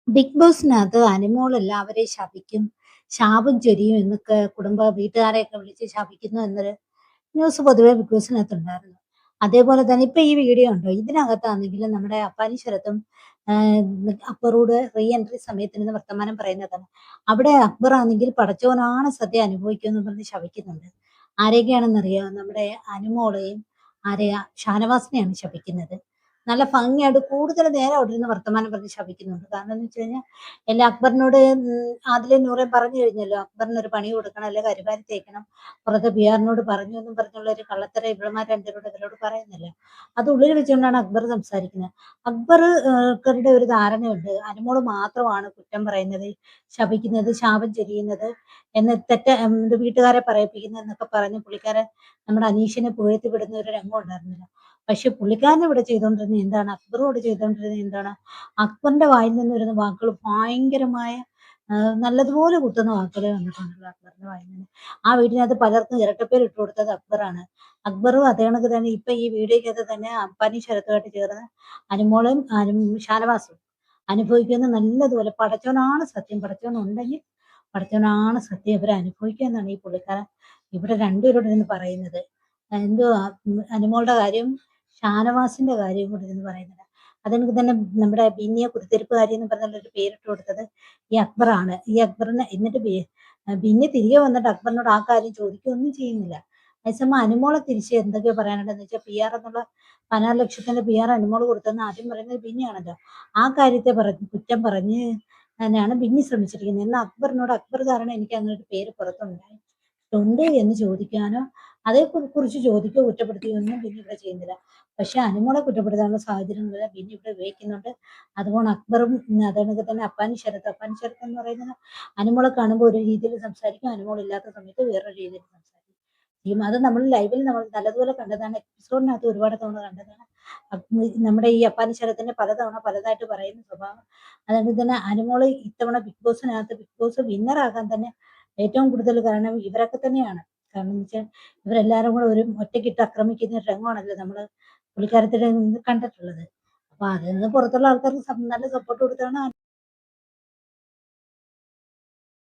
Big ബോസിനകത്ത് Anumol എല്ലാവരെയും ശപിക്കും, ശാപം ചൊരിയും എന്നൊക്കെ വീട്ടുകാരെയൊക്കെ വിളിച്ച് ശപിക്കുന്നു എന്നൊരു ന്യൂസ് പൊതുവെ ബിഗ് ബോസിനകത്തുണ്ടായിരുന്നു. അതേപോലെ തന്നെ ഇപ്പൊ ഈ വീഡിയോ ഉണ്ടോ? ഇതിനകത്താണെങ്കിലും നമ്മുടെ അപ്പാനി ശരത്തും അക്ബറോട് റീ എൻട്രി സമയത്തിരുന്ന് വർത്തമാനം പറയുന്നതാണ്. അവിടെ അക്ബർ ആണെങ്കിൽ പടച്ചോനാണ് സത്യം അനുഭവിക്കുമെന്ന് പറഞ്ഞ് ശപിക്കുന്നുണ്ട്. ആരെയൊക്കെയാണെന്നറിയാമോ? നമ്മുടെ അനുമോളെയും ആരെയാ ഷാനവാസിനെയാണ് ശപിക്കുന്നത്. നല്ല ഭംഗിയായിട്ട് കൂടുതൽ നേരം അവിടെ ഇരുന്ന് വർത്തമാനം പറഞ്ഞ് ശപിക്കുന്നുണ്ട്. കാരണം എന്ന് വെച്ച് കഴിഞ്ഞാൽ അക്ബറിനോട് ആദിലും നൂറേം പറഞ്ഞു കഴിഞ്ഞല്ലോ, അക്ബറിനൊരു പണി കൊടുക്കണം, അല്ലെ കരിവാരി തേക്കണം, പുറത്ത് പിയാറിനോട് പറഞ്ഞു എന്നും പറഞ്ഞുള്ള ഒരു കള്ളത്തരം ഇവളുമാർ രണ്ടുപേരോട് ഇവരോട് പറയുന്നില്ല. അത് ഉള്ളിൽ വെച്ചുകൊണ്ടാണ് അക്ബർ സംസാരിക്കുന്നത്. അക്ബറുടെ ഒരു ധാരണയുണ്ട്, അനുമോള് മാത്രമാണ് കുറ്റം പറയുന്നത്, ശപിക്കുന്നത്, ശാപം ചൊരിയുന്നത് എന്ന് വീട്ടുകാരെ പറയിപ്പിക്കുന്നത് എന്നൊക്കെ പറഞ്ഞ് പുള്ളിക്കാരൻ നമ്മുടെ അനീഷിനെ പുകഴ്ത്തി വിടുന്ന ഒരു രംഗം ഉണ്ടായിരുന്നില്ല. പക്ഷെ പുള്ളിക്കാരൻ ഇവിടെ ചെയ്തുകൊണ്ടിരുന്നത് എന്താണ്? അക്ബറോട് ചെയ്തുകൊണ്ടിരുന്നത് എന്താണ്? അക്ബറിന്റെ വായിൽ നിന്ന് വരുന്ന വാക്കുകൾ ഭയങ്കരമായ നല്ലതുപോലെ കുത്തുന്ന വാക്കുകളെ വന്നിട്ടുണ്ടല്ലോ അക്ബറിന്റെ വായിൽ നിന്ന്. ആ വീട്ടിനകത്ത് പലർക്കും ഇരട്ടപ്പേര് ഇട്ട് കൊടുത്തത് അക്ബറാണ്. അക്ബറും അതേ കണക്ക് തന്നെ ഇപ്പൊ ഈ വീഡിയോക്കകത്ത് തന്നെ അപ്പാനി ശരത്തുമായിട്ട് ചേർന്ന് അനുമോളും ഷാനവാസും അനുഭവിക്കുന്ന നല്ലതുപോലെ പടച്ചോനാണ് സത്യം, പടച്ചോൻ ഉണ്ടെങ്കിൽ പടച്ചോനാണ് സത്യം, ഇവരെ അനുഭവിക്കുക എന്നാണ് ഈ പുള്ളിക്കാരൻ ഇവിടെ രണ്ടുപേരോട് ഇരുന്ന് പറയുന്നത്. എന്തോ അനുമോളുടെ കാര്യം ഷാനവാസിന്റെ കാര്യം കൂടി ഇരുന്ന് പറയുന്നത്. അതെനിക്ക് തന്നെ നമ്മുടെ ബിന്നിയെ കുത്തിരിപ്പുകാരി എന്ന് പറഞ്ഞുള്ള ഒരു പേരിട്ട് കൊടുത്തത് ഈ അക്ബറാണ്. ഈ അക്ബറിനെ എന്നിട്ട് ബിന്നി തിരികെ വന്നിട്ട് അക്ബറിനോട് ആ കാര്യം ചോദിക്കുകയൊന്നും ചെയ്യുന്നില്ല. അതേസമയം അനുമോളെ തിരിച്ച് എന്തൊക്കെയോ പറയാനുണ്ടെന്ന് വെച്ചാൽ PR എന്നുള്ള 16 ലക്ഷത്തിന്റെ PR അനുമോള് കൊടുത്തെന്ന് ആദ്യം പറയുന്നത് ബിന്നിയാണല്ലോ. ആ കാര്യത്തെ കുറ്റം പറഞ്ഞ് തന്നെയാണ് ബിന്നി ശ്രമിച്ചിരിക്കുന്നത്. എന്നാൽ അക്ബറിനോട് അക്ബർ കാരണം എനിക്ക് അങ്ങനെ ഒരു പേര് പുറത്തുണ്ട് എന്ന് ചോദിക്കാനോ അതേക്കുറിച്ച് ചോദിക്കുകയോ കുറ്റപ്പെടുത്തുകയോ ഒന്നും ബിന്നി ഇവിടെ ചെയ്യുന്നില്ല. പക്ഷെ അനുമോളെ കുറ്റപ്പെടുത്താനുള്ള സാഹചര്യങ്ങൾ ബിന്നി ഇവിടെ ഉപയോഗിക്കുന്നുണ്ട്. അതുകൊണ്ട് അക്ബറും അതേണക്ക് തന്നെ അപ്പാനി ശരത്ത് എന്ന് പറയുന്നത് അനുമോളെ കാണുമ്പോൾ ഒരു രീതിയിൽ സംസാരിക്കും, അനുമോൾ ഇല്ലാത്ത സമയത്ത് വേറൊരു രീതിയിൽ സംസാരിക്കും. അത് നമ്മൾ ലൈവിൽ നമ്മൾ നല്ലതുപോലെ കണ്ടതാണ്, എപ്പിസോഡിനകത്ത് ഒരുപാട് തവണ കണ്ടതാണ്. നമ്മുടെ ഈ അപ്പാനി ശരത്തിന്റെ പലതവണ പലതായിട്ട് പറയുന്ന സ്വഭാവം. അതുകൊണ്ട് തന്നെ അനുമോള് ഇത്തവണ ബിഗ് ബോസ് വിന്നറാകാൻ തന്നെ ഏറ്റവും കൂടുതൽ കാരണം ഇവരൊക്കെ തന്നെയാണ്. കാരണം എന്ന് വെച്ചാൽ ഇവരെല്ലാരും കൂടെ ഒരു ഒറ്റക്കിട്ട് ആക്രമിക്കുന്ന ഒരു രംഗമാണല്ലോ നമ്മള് പുള്ളിക്കാരത്തിന്റെ കണ്ടിട്ടുള്ളത്. അപ്പൊ അതിൽ നിന്ന് പുറത്തുള്ള ആൾക്കാർക്ക് നല്ല സപ്പോർട്ട് കൊടുത്താണ്